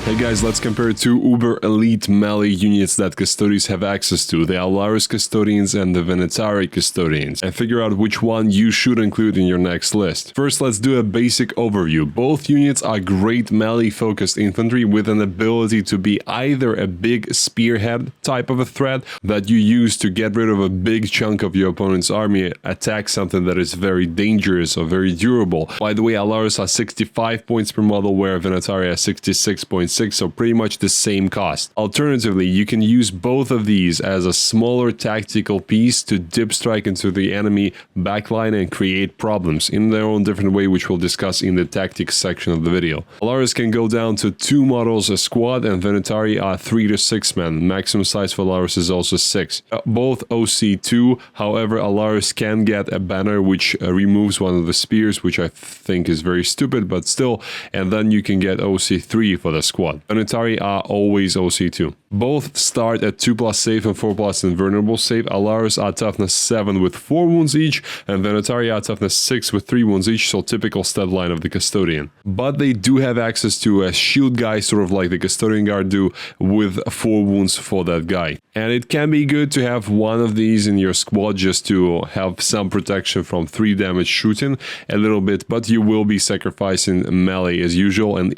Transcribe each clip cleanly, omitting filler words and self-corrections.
Hey guys, let's compare two uber elite melee units that Custodians have access to, the Allarus Custodians and the Venatari Custodians, and figure out which one you should include in your next list. First, let's do a basic overview. Both units are great melee-focused infantry with an ability to be either a big spearhead type of a threat that you use to get rid of a big chunk of your opponent's army, attack something that is very dangerous or very durable. By the way, Allarus has 65 points per model, where Venatari has 66.6, so pretty much the same cost. Alternatively, you can use both of these as a smaller tactical piece to dip strike into the enemy backline and create problems in their own different way, which we'll discuss in the tactics section of the video. Allarus can go down to 2 models a squad, and Venatari are 3 to 6 men. Maximum size for Allarus is also 6. Both OC2, however, Allarus can get a banner which removes one of the spears, which I think is very stupid, but still, and then you can get OC3 for the squad. Venatari are always OC2. Both start at 2+ safe and 4+ invulnerable safe. Allarus are toughness 7 with 4 wounds each, and Venatari are toughness 6 with 3 wounds each, so typical stat line of the Custodian. But they do have access to a shield guy, sort of like the Custodian guard do, with 4 wounds for that guy. And it can be good to have one of these in your squad just to have some protection from 3 damage shooting a little bit, but you will be sacrificing melee as usual, and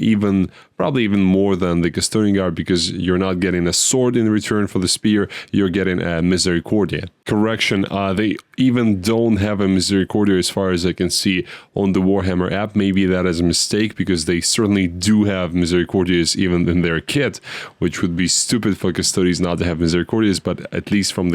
probably even more than the Custodian guard, because you're not getting a sword in return for the spear, you're getting a Misericordia. Correction, they even don't have a Misericordia as far as I can see on the Warhammer app. Maybe that is a mistake, because they certainly do have Misericordias even in their kit, which would be stupid for Custodians not to have Misericordias, but at least from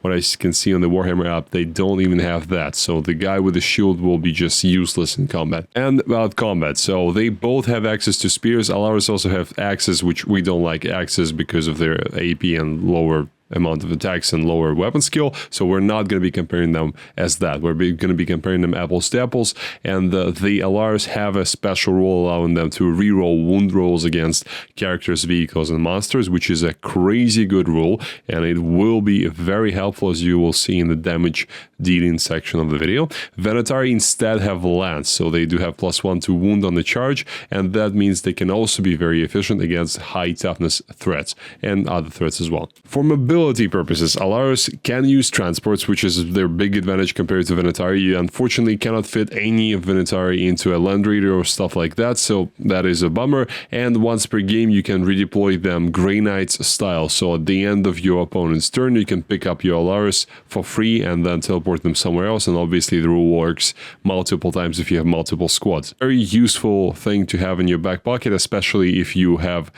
what I can see on the Warhammer app, they don't even have that. So the guy with the shield will be just useless in combat. And about combat, so they both have access to spears. Allarus also have axes, which we don't like axes because of their AP and lower amount of attacks and lower weapon skill, so we're not going to be comparing them as that. We're going to be comparing them apples to apples, and the Allarus have a special rule allowing them to reroll wound rolls against characters, vehicles, and monsters, which is a crazy good rule, and it will be very helpful, as you will see in the damage dealing section of the video. Venatari instead have lance, so they do have +1 to wound on the charge, and that means they can also be very efficient against high toughness threats and other threats as well. For mobility purposes, Allarus can use transports, which is their big advantage compared to Venatari. You unfortunately cannot fit any of Venatari into a Land Raider or stuff like that, so that is a bummer. And once per game, you can redeploy them Grey Knights style, so at the end of your opponent's turn, you can pick up your Allarus for free and then teleport them somewhere else, and obviously the rule works multiple times if you have multiple squads. Very useful thing to have in your back pocket, especially if you have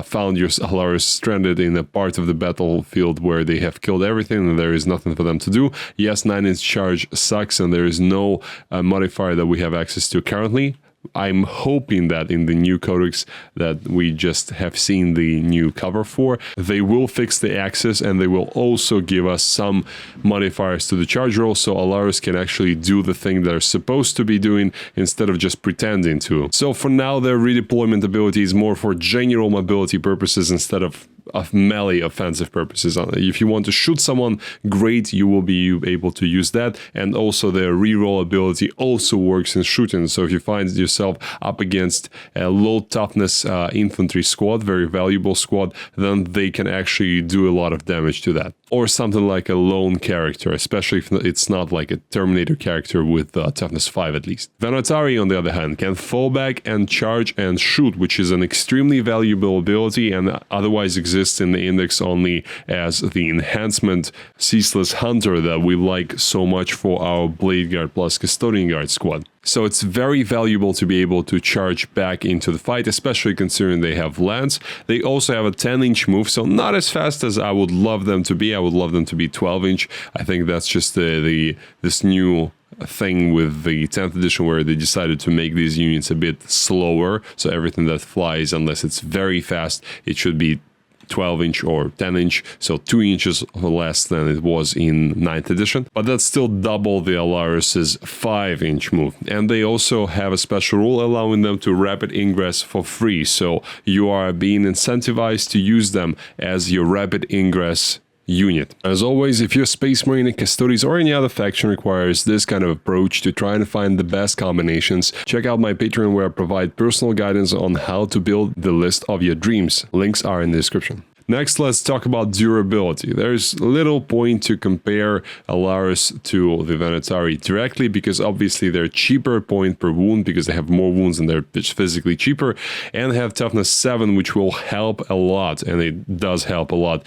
found your Allarus stranded in a part of the battlefield where they have killed everything and there is nothing for them to do. Yes, 9-inch charge sucks, and there is no modifier that we have access to currently. I'm hoping that in the new codex that we just have seen the new cover for, they will fix the axis, and they will also give us some modifiers to the charge roll, so Allarus can actually do the thing they're supposed to be doing instead of just pretending to. So for now, their redeployment ability is more for general mobility purposes instead of melee offensive purposes. If you want to shoot someone, great, you will be able to use that, and also their reroll ability also works in shooting. So if you find yourself up against a low toughness infantry squad, very valuable squad, then they can actually do a lot of damage to that. Or something like a lone character, especially if it's not like a Terminator character with toughness 5 at least. Venatari, on the other hand, can fall back and charge and shoot, which is an extremely valuable ability and otherwise exists in the index only as the enhancement Ceaseless Hunter that we like so much for our Blade Guard plus Custodian Guard squad. So it's very valuable to be able to charge back into the fight, especially considering they have lance. They also have a 10-inch move, so not as fast as I would love them to be. I would love them to be 12-inch. I think that's just this new thing with the 10th edition where they decided to make these units a bit slower. So everything that flies, unless it's very fast, it should be 12-inch or 10-inch, so 2 inches less than it was in 9th edition, but that's still double the Allarus's 5-inch move. And they also have a special rule allowing them to rapid ingress for free, so you are being incentivized to use them as your rapid ingress unit. As always, if your Space Marine and Custodes or any other faction requires this kind of approach to try and find the best combinations, check out my Patreon where I provide personal guidance on how to build the list of your dreams. Links are in the description. Next, let's talk about durability. There's little point to compare Allarus to the Venatari directly because obviously they're cheaper point per wound because they have more wounds and they're physically cheaper, and have toughness 7, which will help a lot, and it does help a lot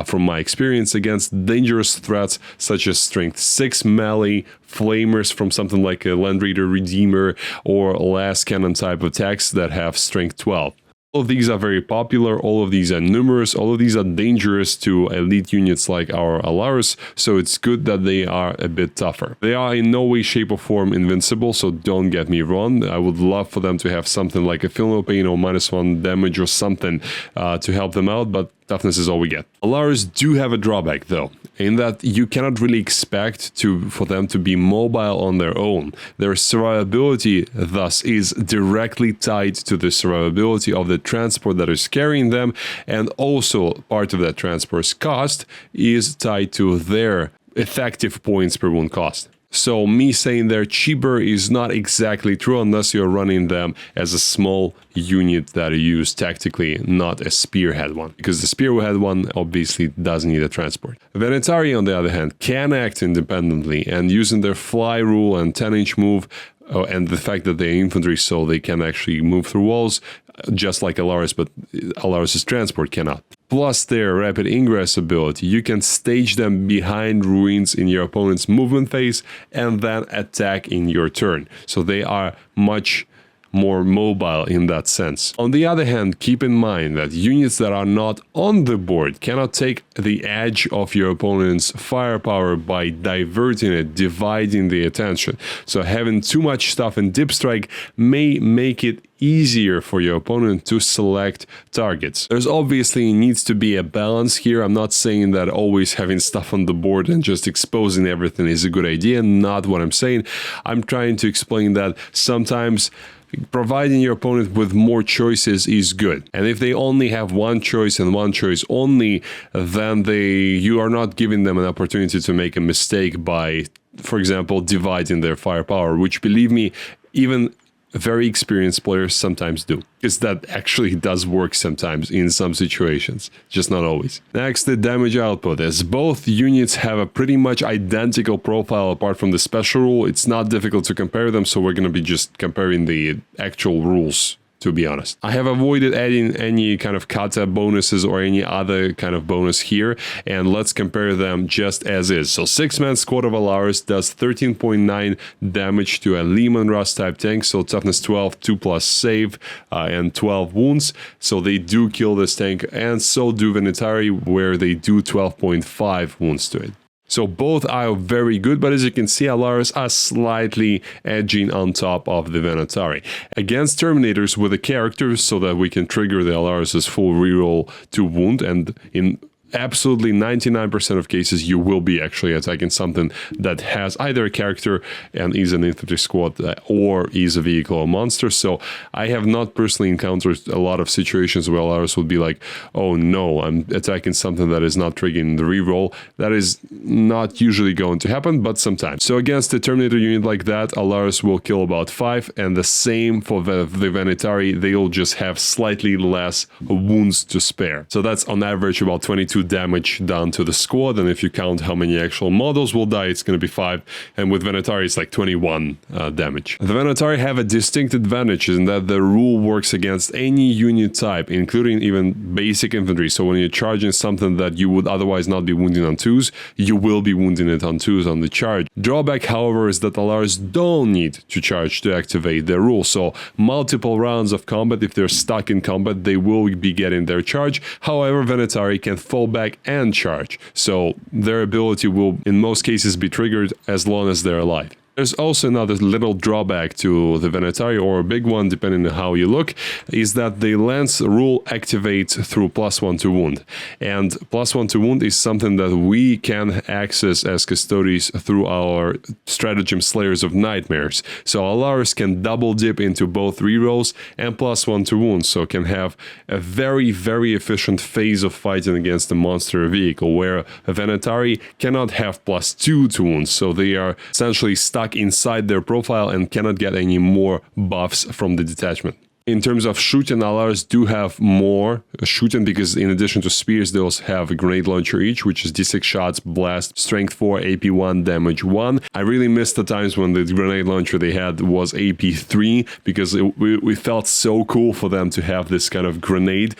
from my experience against dangerous threats such as strength 6 melee, flamers from something like a Land Raider Redeemer, or last cannon type attacks that have strength 12. All of these are very popular, all of these are numerous, all of these are dangerous to elite units like our Allarus, so it's good that they are a bit tougher. They are in no way, shape or form invincible, so don't get me wrong. I would love for them to have something like a Feel No Pain or -1 damage or something to help them out, but toughness is all we get. Allarus do have a drawback though, in that you cannot really expect for them to be mobile on their own. Their survivability thus is directly tied to the survivability of the transport that is carrying them, and also part of that transport's cost is tied to their effective points per wound cost. So me saying they're cheaper is not exactly true unless you're running them as a small unit that you use tactically, not a spearhead one, because the spearhead one obviously does need a transport. Venatari, on the other hand, can act independently, and using their fly rule and 10-inch move, and the fact that they're infantry, so they can actually move through walls, just like Allarus, but Allarus's transport cannot. Plus their rapid ingress ability, you can stage them behind ruins in your opponent's movement phase and then attack in your turn. So they are much more mobile in that sense. On the other hand, keep in mind that units that are not on the board cannot take the edge of your opponent's firepower by diverting it, dividing the attention. So having too much stuff in Dip Strike may make it easier for your opponent to select targets. There's obviously needs to be a balance here. I'm not saying that always having stuff on the board and just exposing everything is a good idea, not what I'm saying. I'm trying to explain that sometimes providing your opponent with more choices is good. And if they only have one choice and one choice only, then you are not giving them an opportunity to make a mistake by, for example, dividing their firepower, which, believe me, even very experienced players sometimes do, because that actually does work sometimes in some situations, just not always. Next, the damage output. As both units have a pretty much identical profile apart from the special rule, it's not difficult to compare them, so we're going to be just comparing the actual rules, to be honest. I have avoided adding any kind of kata bonuses or any other kind of bonus here, and let's compare them just as is. So 6-man squad of Allarus does 13.9 damage to a Lehman Russ type tank, so toughness 12, 2+ save, and 12 wounds. So they do kill this tank, and so do Venatari, where they do 12.5 wounds to it. So both are very good, but as you can see, Allarus are slightly edging on top of the Venatari. Against Terminators with a character, so that we can trigger the Allarus's full reroll to wound, and in absolutely 99% of cases you will be actually attacking something that has either a character and is an infantry squad or is a vehicle or monster. So I have not personally encountered a lot of situations where Allarus would be like, oh no, I'm attacking something that is not triggering the reroll. That is not usually going to happen, but sometimes. So against a Terminator unit like that, Allarus will kill about 5, and the same for the Venatari, they'll just have slightly less wounds to spare. So that's on average about 22 damage done to the squad, and if you count how many actual models will die, it's going to be 5, and with Venatari it's like 21 damage. The Venatari have a distinct advantage in that the rule works against any unit type, including even basic infantry. So when you're charging something that you would otherwise not be wounding on 2s, you will be wounding it on 2s on the charge. Drawback, however, is that Allarus don't need to charge to activate their rule, so multiple rounds of combat, if they're stuck in combat, they will be getting their charge. However, Venatari can fall back and charge, so their ability will in most cases be triggered as long as they're alive. There's also another little drawback to the Venatari, or a big one depending on how you look, is that the lance rule activates through +1 to wound. And +1 to wound is something that we can access as Custodes through our stratagem Slayers of Nightmares. So Allarus can double dip into both rerolls and +1 to wound, so can have a very, very efficient phase of fighting against a monster vehicle, where a Venatari cannot have +2 to wounds, so they are essentially stuck inside their profile and cannot get any more buffs from the detachment. In terms of shooting, Allarus do have more shooting because in addition to spears, they also have a grenade launcher each, which is D6 shots, blast, strength 4, AP 1, damage 1. I really missed the times when the grenade launcher they had was AP 3 because we felt so cool for them to have this kind of grenade,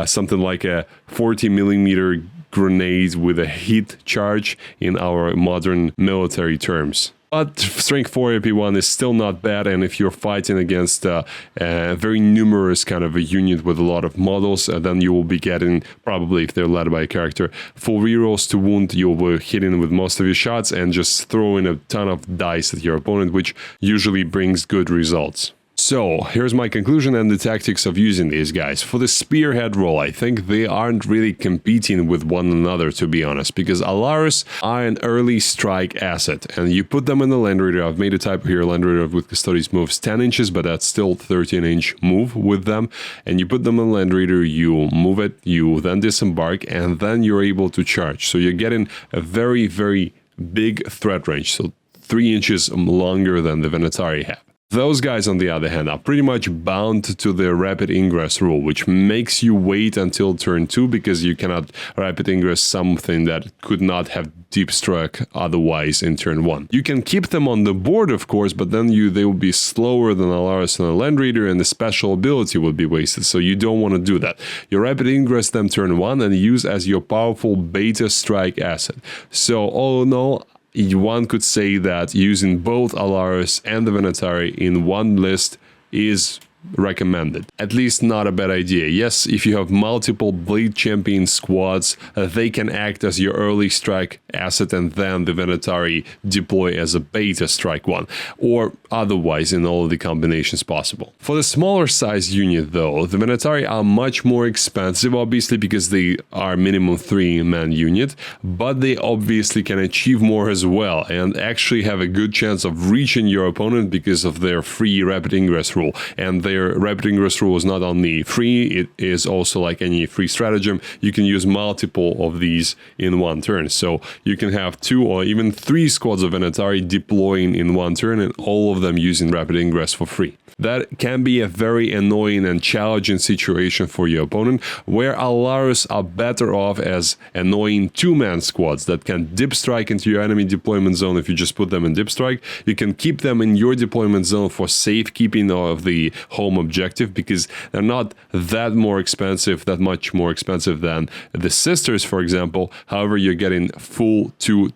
something like a 40mm grenade with a hit charge in our modern military terms. But strength 4 AP1 is still not bad, and if you're fighting against a very numerous kind of a unit with a lot of models, then you will be getting, probably if they're led by a character, full rerolls to wound. You'll be hitting with most of your shots and just throwing a ton of dice at your opponent, which usually brings good results. So, here's my conclusion and the tactics of using these guys. For the spearhead role, I think they aren't really competing with one another, to be honest, because Allarus are an early strike asset, and you put them in the Land Raider. I've made a typo here, Land Raider with Custodes moves 10 inches, but that's still 13-inch move with them, and you put them in Land Raider, you move it, you then disembark, and then you're able to charge. So you're getting a very, very big threat range, so 3 inches longer than the Venatari have. Those guys, on the other hand, are pretty much bound to the rapid ingress rule, which makes you wait until turn 2 because you cannot rapid ingress something that could not have deep struck otherwise in turn 1. You can keep them on the board, of course, but then they will be slower than Allarus and a Land Raider, and the special ability will be wasted, so you don't want to do that. You rapid ingress them turn 1 and use as your powerful beta strike asset. So all in all, one could say that using both Allarus and the Venatari in one list is recommended. At least not a bad idea. Yes, if you have multiple Blade Champion squads, they can act as your early strike asset and then the Venatari deploy as a beta strike one, or otherwise in all of the combinations possible. For the smaller size unit though, the Venatari are much more expensive, obviously because they are minimum 3-man unit, but they obviously can achieve more as well and actually have a good chance of reaching your opponent because of their free rapid ingress rule. And their rapid ingress rule is not only free, it is also like any free stratagem. You can use multiple of these in one turn. So you can have 2 or even 3 squads of Venatari deploying in one turn and all of them using rapid ingress for free. That can be a very annoying and challenging situation for your opponent, where Allarus are better off as annoying 2-man squads that can dip strike into your enemy deployment zone. If you just put them in dip strike, you can keep them in your deployment zone for safekeeping of the home objective, because they're not that much more expensive than the sisters, for example. However, you're getting full 2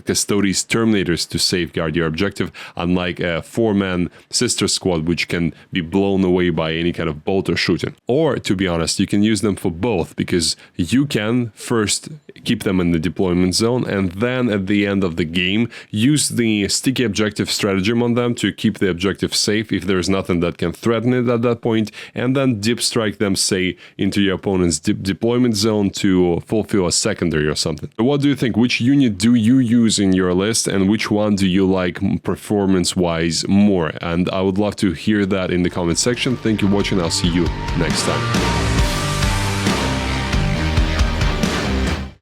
Custodes Terminators to safeguard your objective, unlike a 4-man sister squad which can be blown away by any kind of bolter shooting. Or, to be honest, you can use them for both, because you can first keep them in the deployment zone and then at the end of the game use the sticky objective stratagem on them to keep the objective safe if there's nothing that can threaten it at that point, and then dip strike them, say, into your opponent's deployment zone to fulfill a secondary or something. So what do you think? Which unit do you use in your list, and which one do you like performance-wise more? And I would love to hear that in the comment section. Thank you for watching. I'll see you next time.